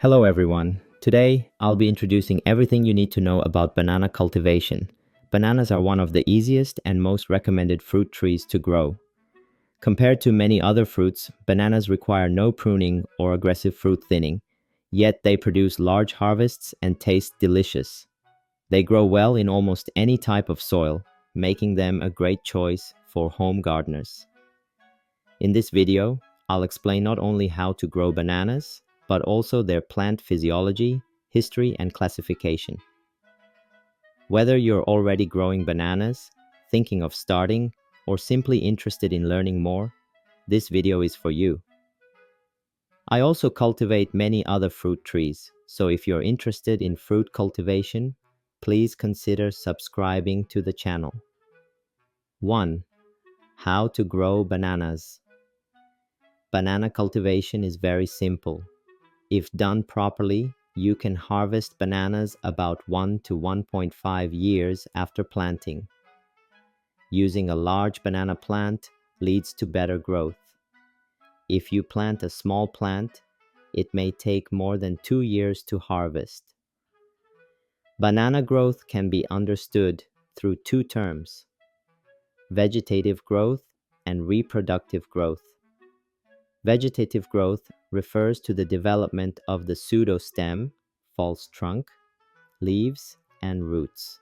Hello everyone. Today, I'll be introducing everything you need to know about banana cultivation. Bananas are one of the easiest and most recommended fruit trees to grow. Compared to many other fruits, bananas require no pruning or aggressive fruit thinning, yet they produce large harvests and taste delicious. They grow well in almost any type of soil, making them a great choice for home gardeners. In this video, I'll explain not only how to grow bananas, but also their plant physiology, history, and classification. Whether you're already growing bananas, thinking of starting, or simply interested in learning more, this video is for you. I also cultivate many other fruit trees, so if you're interested in fruit cultivation, please consider subscribing to the channel. 1. How to grow bananas. Banana cultivation is very simple. If done properly, you can harvest bananas about 1 to 1.5 years after planting. Using a large banana plant leads to better growth. If you plant a small plant, it may take more than 2 years to harvest. Banana growth can be understood through two terms: vegetative growth and reproductive growth. Vegetative growth refers to the development of the pseudostem, false trunk, leaves, and roots.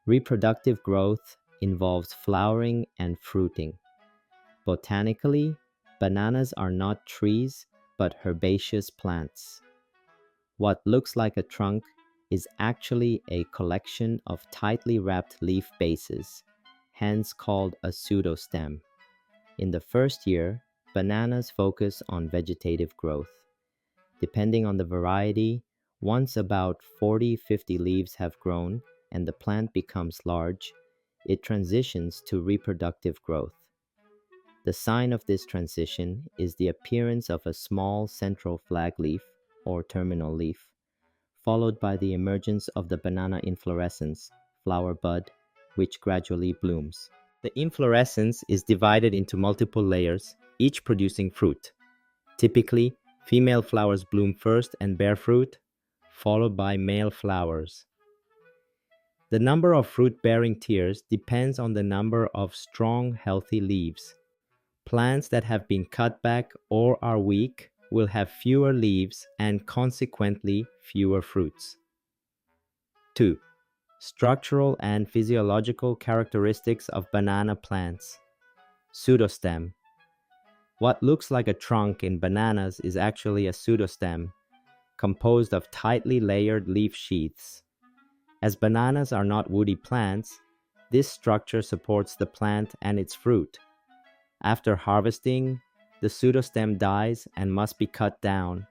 Reproductive growth involves flowering and fruiting. Botanically, bananas are not trees but herbaceous plants. What looks like a trunk is actually a collection of tightly wrapped leaf bases, hence called a pseudostem. In the first year, bananas focus on vegetative growth. Depending on the variety, once about 40-50 leaves have grown and the plant becomes large, it transitions to reproductive growth. The sign of this transition is the appearance of a small central flag leaf or terminal leaf, followed by the emergence of the banana inflorescence, flower bud, which gradually blooms. The inflorescence is divided into multiple layers, each producing fruit. Typically, female flowers bloom first and bear fruit, followed by male flowers. The number of fruit-bearing tiers depends on the number of strong, healthy leaves. Plants that have been cut back or are weak will have fewer leaves and consequently fewer fruits. 2. Structural and physiological characteristics of banana plants. Pseudostem. What looks like a trunk in bananas is actually a pseudostem, composed of tightly layered leaf sheaths. As bananas are not woody plants, this structure supports the plant and its fruit. After harvesting, the pseudostem dies and must be cut down.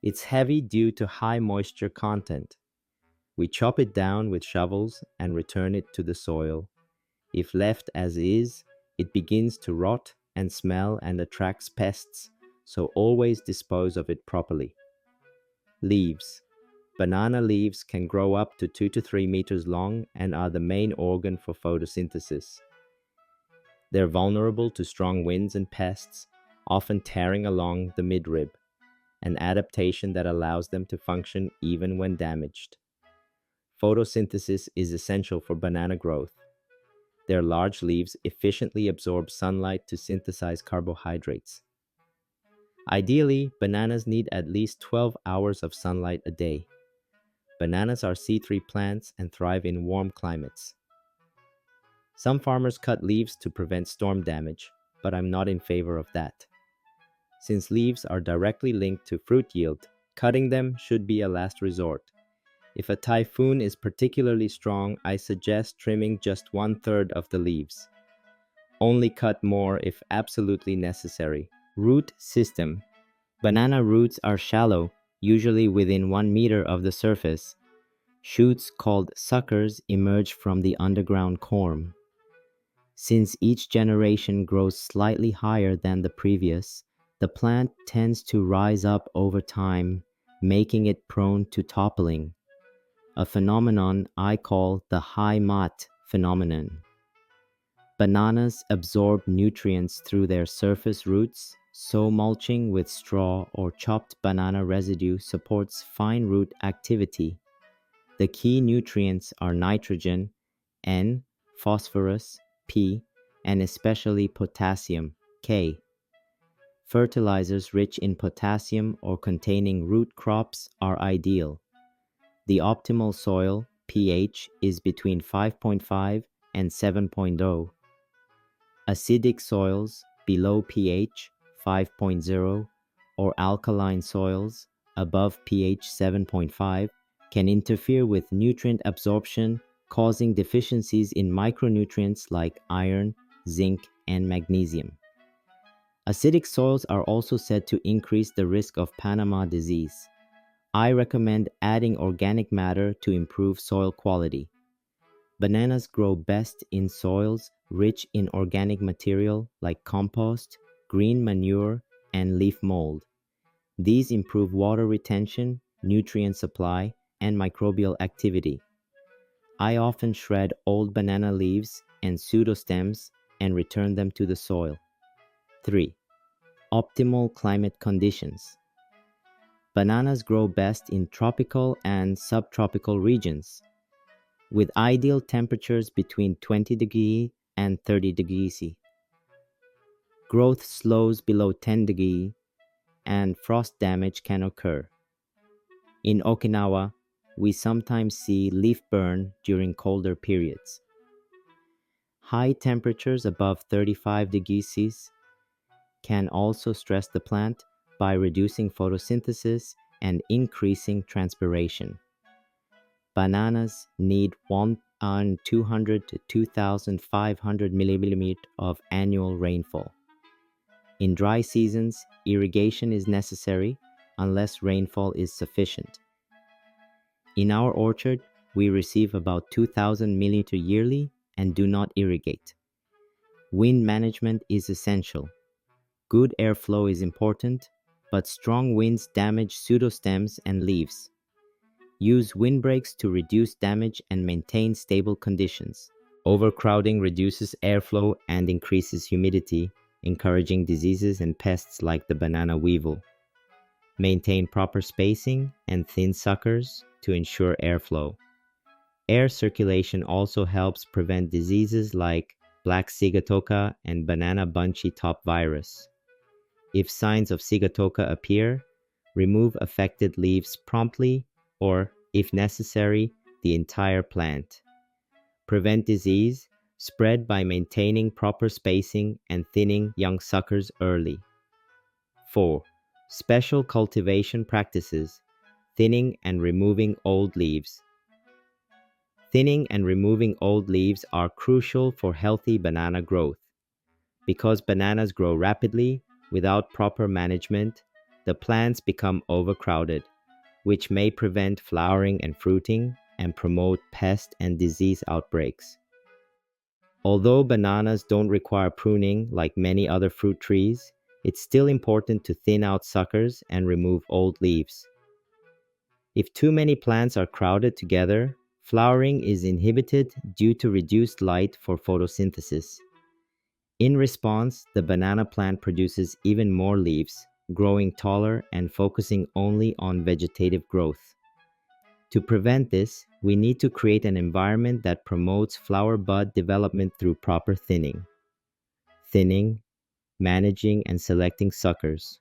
It's heavy due to high moisture content. We chop it down with shovels and return it to the soil. If left as is, it begins to rot and smell and attracts pests, so always dispose of it properly. Leaves. Banana leaves can grow up to 2 to 3 meters long and are the main organ for photosynthesis. They're vulnerable to strong winds and pests, often tearing along the midrib, an adaptation that allows them to function even when damaged. Photosynthesis is essential for banana growth. Their large leaves efficiently absorb sunlight to synthesize carbohydrates. Ideally, bananas need at least 12 hours of sunlight a day. Bananas are C3 plants and thrive in warm climates. Some farmers cut leaves to prevent storm damage, but I'm not in favor of that. Since leaves are directly linked to fruit yield, cutting them should be a last resort. If a typhoon is particularly strong, I suggest trimming just 1/3 of the leaves. Only cut more if absolutely necessary. Root system. Banana roots are shallow, usually within 1 meter of the surface. Shoots called suckers emerge from the underground corm. Since each generation grows slightly higher than the previous, the plant tends to rise up over time, making it prone to toppling, a phenomenon I call the high mat phenomenon. Bananas absorb nutrients through their surface roots, So mulching with straw or chopped banana residue supports fine root activity. The key nutrients are nitrogen, N, phosphorus, P, and especially potassium, K. Fertilizers rich in potassium or containing root crops are ideal. The optimal soil pH is between 5.5 and 7.0. Acidic soils below pH 5.0 or alkaline soils above pH 7.5 can interfere with nutrient absorption, causing deficiencies in micronutrients like iron, zinc, and magnesium. Acidic soils are also said to increase the risk of Panama disease. I recommend adding organic matter to improve soil quality. Bananas grow best in soils rich in organic material like compost, green manure, and leaf mold. These improve water retention, nutrient supply, and microbial activity. I often shred old banana leaves and pseudostems and return them to the soil. 3. Optimal climate conditions. Bananas grow best in tropical and subtropical regions, with ideal temperatures between 20 degrees and 30 degrees C. Growth slows below 10 degrees and frost damage can occur. In Okinawa, we sometimes see leaf burn during colder periods. High temperatures above 35 degrees C can also stress the plant by reducing photosynthesis and increasing transpiration. Bananas need 1,200 to 2,500 millimeters of annual rainfall. In dry seasons, irrigation is necessary unless rainfall is sufficient. In our orchard, we receive about 2,000 milliliters yearly and do not irrigate. Wind management is essential. Good airflow is important, but strong winds damage pseudostems and leaves. Use windbreaks to reduce damage and maintain stable conditions. Overcrowding reduces airflow and increases humidity, encouraging diseases and pests like the banana weevil. Maintain proper spacing and thin suckers to ensure airflow. Air circulation also helps prevent diseases like black sigatoka and banana bunchy top virus. If signs of sigatoka appear, remove affected leaves promptly or, if necessary, the entire plant. Prevent disease spread by maintaining proper spacing and thinning young suckers early. 4. Special cultivation practices: thinning and removing old leaves. Thinning and removing old leaves are crucial for healthy banana growth. Because bananas grow rapidly, without proper management, the plants become overcrowded, which may prevent flowering and fruiting and promote pest and disease outbreaks. Although bananas don't require pruning like many other fruit trees, it's still important to thin out suckers and remove old leaves. If too many plants are crowded together, flowering is inhibited due to reduced light for photosynthesis. In response, the banana plant produces even more leaves, growing taller and focusing only on vegetative growth. To prevent this, we need to create an environment that promotes flower bud development through proper thinning. Thinning, managing and selecting suckers.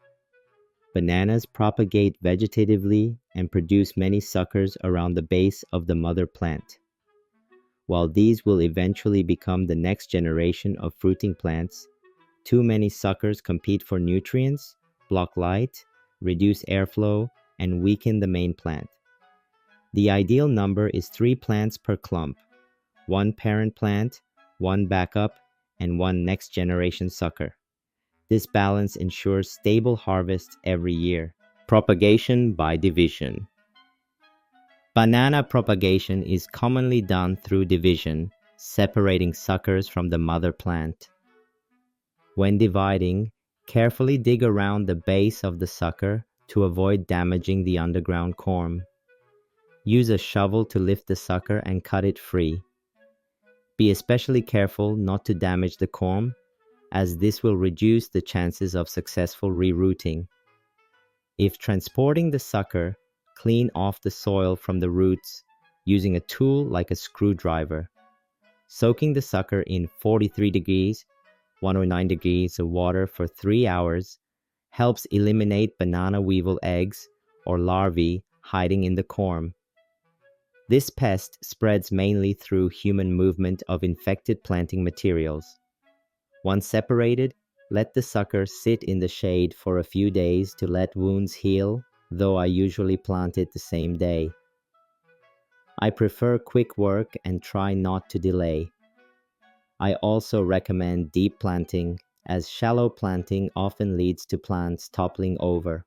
Bananas propagate vegetatively and produce many suckers around the base of the mother plant. While these will eventually become the next generation of fruiting plants, too many suckers compete for nutrients, block light, reduce airflow, and weaken the main plant. The ideal number is 3 plants per clump: 1 parent plant, 1 backup, and 1 next generation sucker. This balance ensures stable harvests every year. Propagation by division. Banana propagation is commonly done through division, separating suckers from the mother plant. When dividing, carefully dig around the base of the sucker to avoid damaging the underground corm. Use a shovel to lift the sucker and cut it free. Be especially careful not to damage the corm, as this will reduce the chances of successful rerooting. If transporting the sucker, clean off the soil from the roots using a tool like a screwdriver. Soaking the sucker in 43 degrees, 109 degrees of water for 3 hours helps eliminate banana weevil eggs or larvae hiding in the corm. This pest spreads mainly through human movement of infected planting materials. Once separated, let the sucker sit in the shade for a few days to let wounds heal, though I usually plant it the same day. I prefer quick work and try not to delay. I also recommend deep planting, as shallow planting often leads to plants toppling over.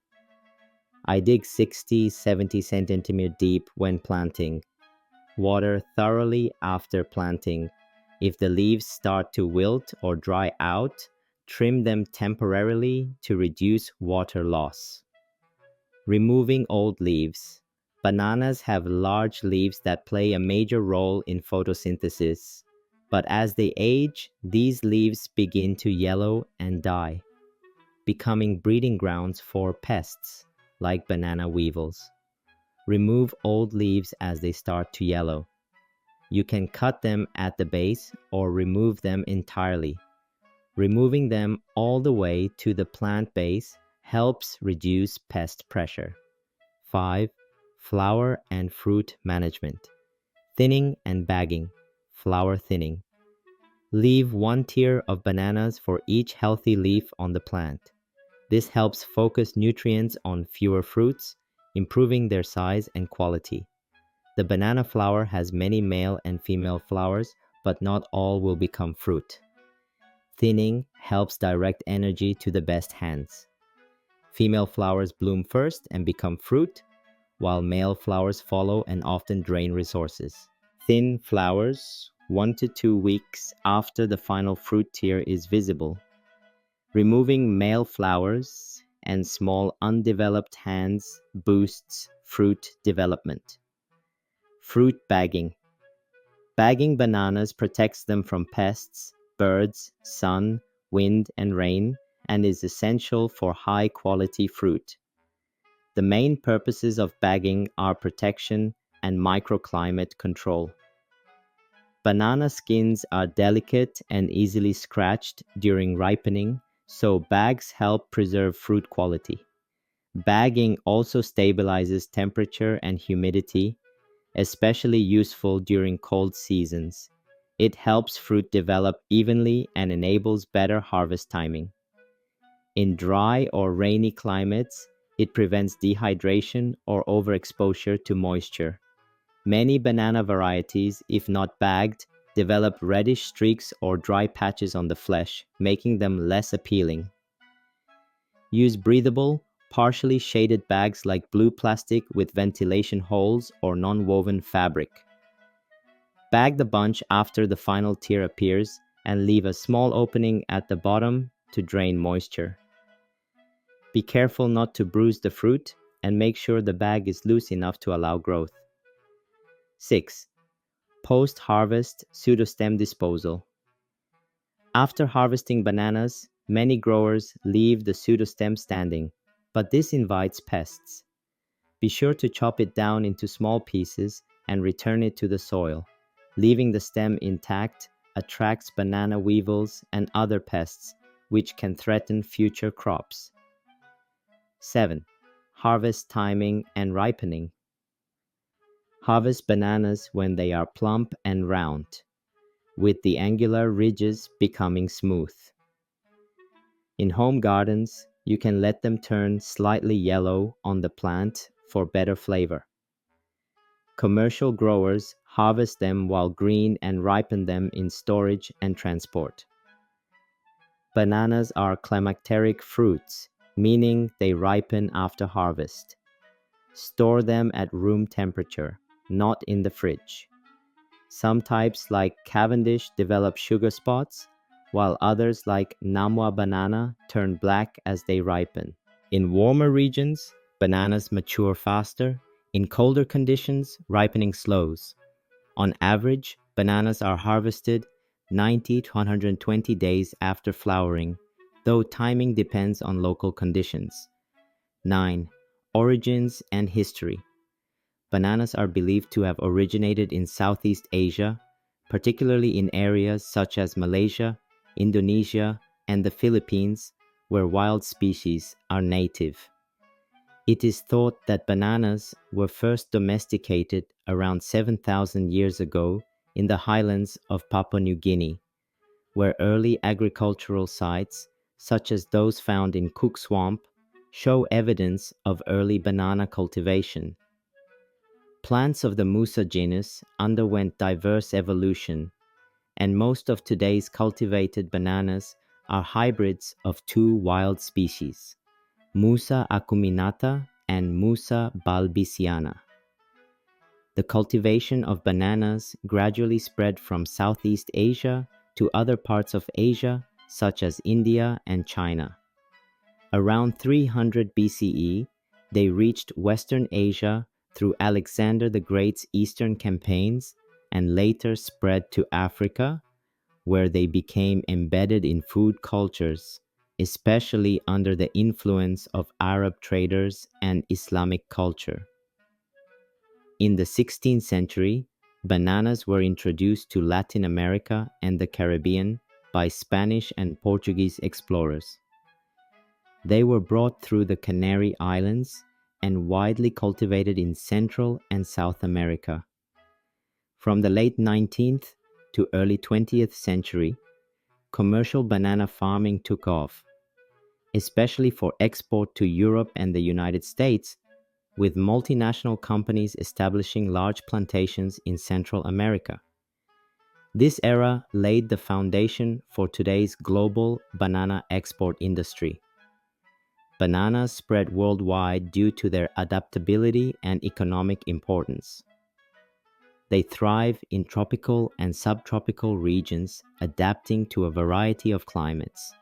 I dig 60-70 centimeter deep when planting. Water thoroughly after planting. If the leaves start to wilt or dry out, trim them temporarily to reduce water loss. Removing old leaves. Bananas have large leaves that play a major role in photosynthesis, but as they age, these leaves begin to yellow and die, becoming breeding grounds for pests like banana weevils. Remove old leaves as they start to yellow. You can cut them at the base or remove them entirely. Removing them all the way to the plant base helps reduce pest pressure. 5. Flower and fruit management. Thinning and bagging. Flower thinning. Leave one tier of bananas for each healthy leaf on the plant. This helps focus nutrients on fewer fruits, improving their size and quality. The banana flower has many male and female flowers, but not all will become fruit. Thinning helps direct energy to the best hands. Female flowers bloom first and become fruit, while male flowers follow and often drain resources. Thin flowers 1 to 2 weeks after the final fruit tier is visible. Removing male flowers and small undeveloped hands boosts fruit development. Fruit bagging. Bagging bananas protects them from pests, birds, sun, wind, and rain, and is essential for high-quality fruit. The main purposes of bagging are protection and microclimate control. Banana skins are delicate and easily scratched during ripening, so bags help preserve fruit quality. Bagging also stabilizes temperature and humidity, especially useful during cold seasons. It helps fruit develop evenly and enables better harvest timing. In dry or rainy climates, it prevents dehydration or overexposure to moisture. Many banana varieties, if not bagged, develop reddish streaks or dry patches on the flesh, making them less appealing. Use breathable, partially shaded bags like blue plastic with ventilation holes or non-woven fabric. Bag the bunch after the final tier appears and leave a small opening at the bottom to drain moisture. Be careful not to bruise the fruit and make sure the bag is loose enough to allow growth. 6. Post-harvest pseudostem disposal. After harvesting bananas, many growers leave the pseudostem standing, but this invites pests. Be sure to chop it down into small pieces and return it to the soil. Leaving the stem intact attracts banana weevils and other pests, which can threaten future crops. 7. Harvest timing and ripening. Harvest bananas when they are plump and round, with the angular ridges becoming smooth. In home gardens, you can let them turn slightly yellow on the plant for better flavor. Commercial growers harvest them while green and ripen them in storage and transport. Bananas are climacteric fruits, meaning they ripen after harvest. Store them at room temperature, not in the fridge. Some types like Cavendish develop sugar spots, while others like Namwa banana turn black as they ripen. In warmer regions, bananas mature faster. In colder conditions, ripening slows. On average, bananas are harvested 90 to 120 days after flowering, though timing depends on local conditions. 9. Origins and history. Bananas are believed to have originated in Southeast Asia, particularly in areas such as Malaysia, Indonesia, and the Philippines, where wild species are native. It is thought that bananas were first domesticated around 7,000 years ago in the highlands of Papua New Guinea, where early agricultural sites, such as those found in Cook Swamp, show evidence of early banana cultivation. Plants of the Musa genus underwent diverse evolution, and most of today's cultivated bananas are hybrids of two wild species, Musa acuminata and Musa balbisiana. The cultivation of bananas gradually spread from Southeast Asia to other parts of Asia, such as India and China. Around 300 BCE, they reached Western Asia through Alexander the Great's eastern campaigns and later spread to Africa, where they became embedded in food cultures, especially under the influence of Arab traders and Islamic culture. In the 16th century, bananas were introduced to Latin America and the Caribbean by Spanish and Portuguese explorers. They were brought through the Canary Islands and widely cultivated in Central and South America. From the late 19th to early 20th century, commercial banana farming took off, especially for export to Europe and the United States, with multinational companies establishing large plantations in Central America. This era laid the foundation for today's global banana export industry. Bananas spread worldwide due to their adaptability and economic importance. They thrive in tropical and subtropical regions, adapting to a variety of climates.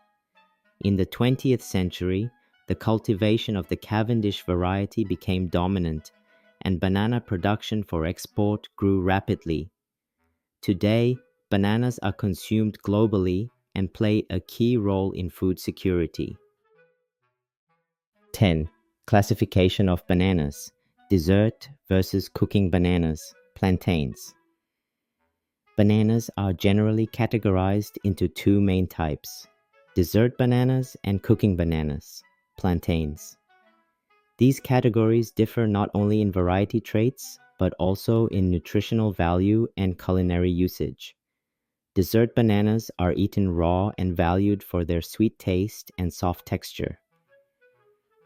In the 20th century, the cultivation of the Cavendish variety became dominant, and banana production for export grew rapidly. Today, bananas are consumed globally and play a key role in food security. 10. Classification of bananas. Dessert versus cooking bananas. Plantains. Bananas are generally categorized into two main types: dessert bananas and cooking bananas, plantains. These categories differ not only in variety traits, but also in nutritional value and culinary usage. Dessert bananas are eaten raw and valued for their sweet taste and soft texture.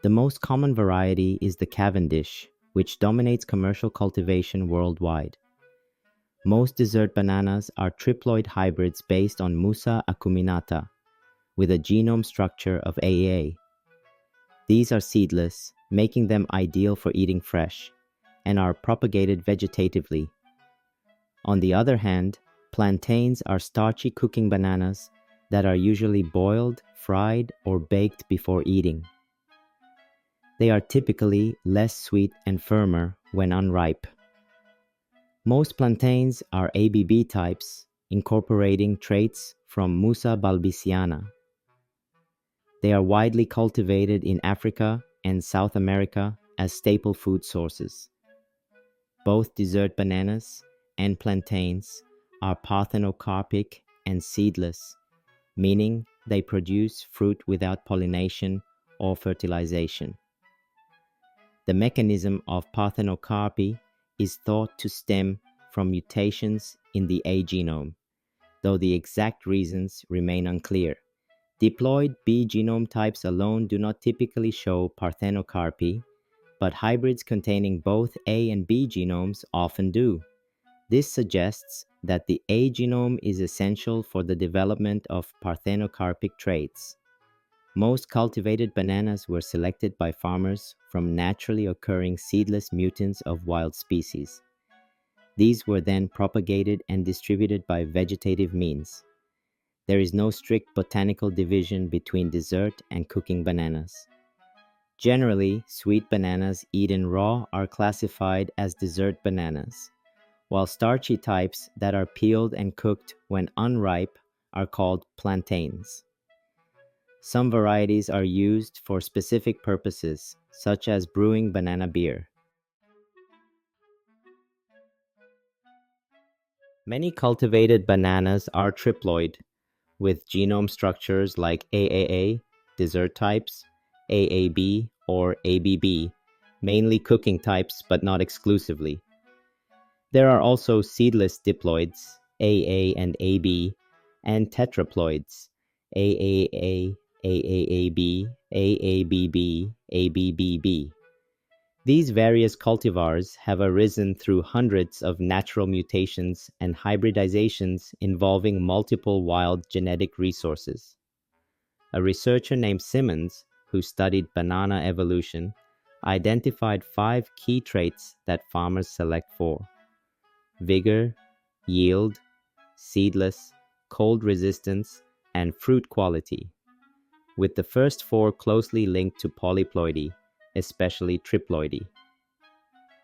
The most common variety is the Cavendish, which dominates commercial cultivation worldwide. Most dessert bananas are triploid hybrids based on Musa acuminata, with a genome structure of AA. These are seedless, making them ideal for eating fresh, and are propagated vegetatively. On the other hand, plantains are starchy cooking bananas that are usually boiled, fried, or baked before eating. They are typically less sweet and firmer when unripe. Most plantains are ABB types, incorporating traits from Musa balbisiana. They are widely cultivated in Africa and South America as staple food sources. Both dessert bananas and plantains are parthenocarpic and seedless, meaning they produce fruit without pollination or fertilization. The mechanism of parthenocarpy is thought to stem from mutations in the A genome, though the exact reasons remain unclear. Diploid B genome types alone do not typically show parthenocarpy, but hybrids containing both A and B genomes often do. This suggests that the A genome is essential for the development of parthenocarpic traits. Most cultivated bananas were selected by farmers from naturally occurring seedless mutants of wild species. These were then propagated and distributed by vegetative means. There is no strict botanical division between dessert and cooking bananas. Generally, sweet bananas eaten raw are classified as dessert bananas, while starchy types that are peeled and cooked when unripe are called plantains. Some varieties are used for specific purposes, such as brewing banana beer. Many cultivated bananas are triploid, with genome structures like AAA, dessert types, AAB, or ABB, mainly cooking types but not exclusively. There are also seedless diploids, AA and AB, and tetraploids, AAA, AAAB, AABB, ABBB. These various cultivars have arisen through hundreds of natural mutations and hybridizations involving multiple wild genetic resources. A researcher named Simmons, who studied banana evolution, identified 5 key traits that farmers select for: vigor, yield, seedless, cold resistance, and fruit quality, with the first 4 closely linked to polyploidy, especially triploidy.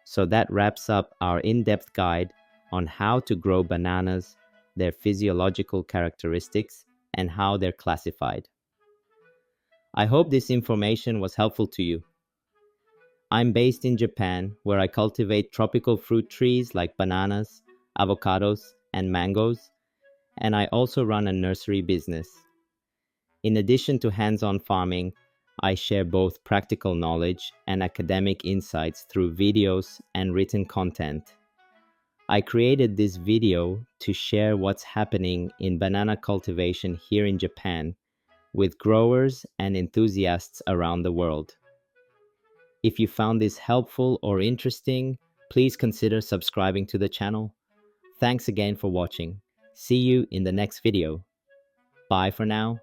So that wraps up our in-depth guide on how to grow bananas, their physiological characteristics, and how they're classified. I hope this information was helpful to you. I'm based in Japan, where I cultivate tropical fruit trees like bananas, avocados, and mangoes, and I also run a nursery business. In addition to hands-on farming, I share both practical knowledge and academic insights through videos and written content. I created this video to share what's happening in banana cultivation here in Japan with growers and enthusiasts around the world. If you found this helpful or interesting, please consider subscribing to the channel. Thanks again for watching. See you in the next video. Bye for now.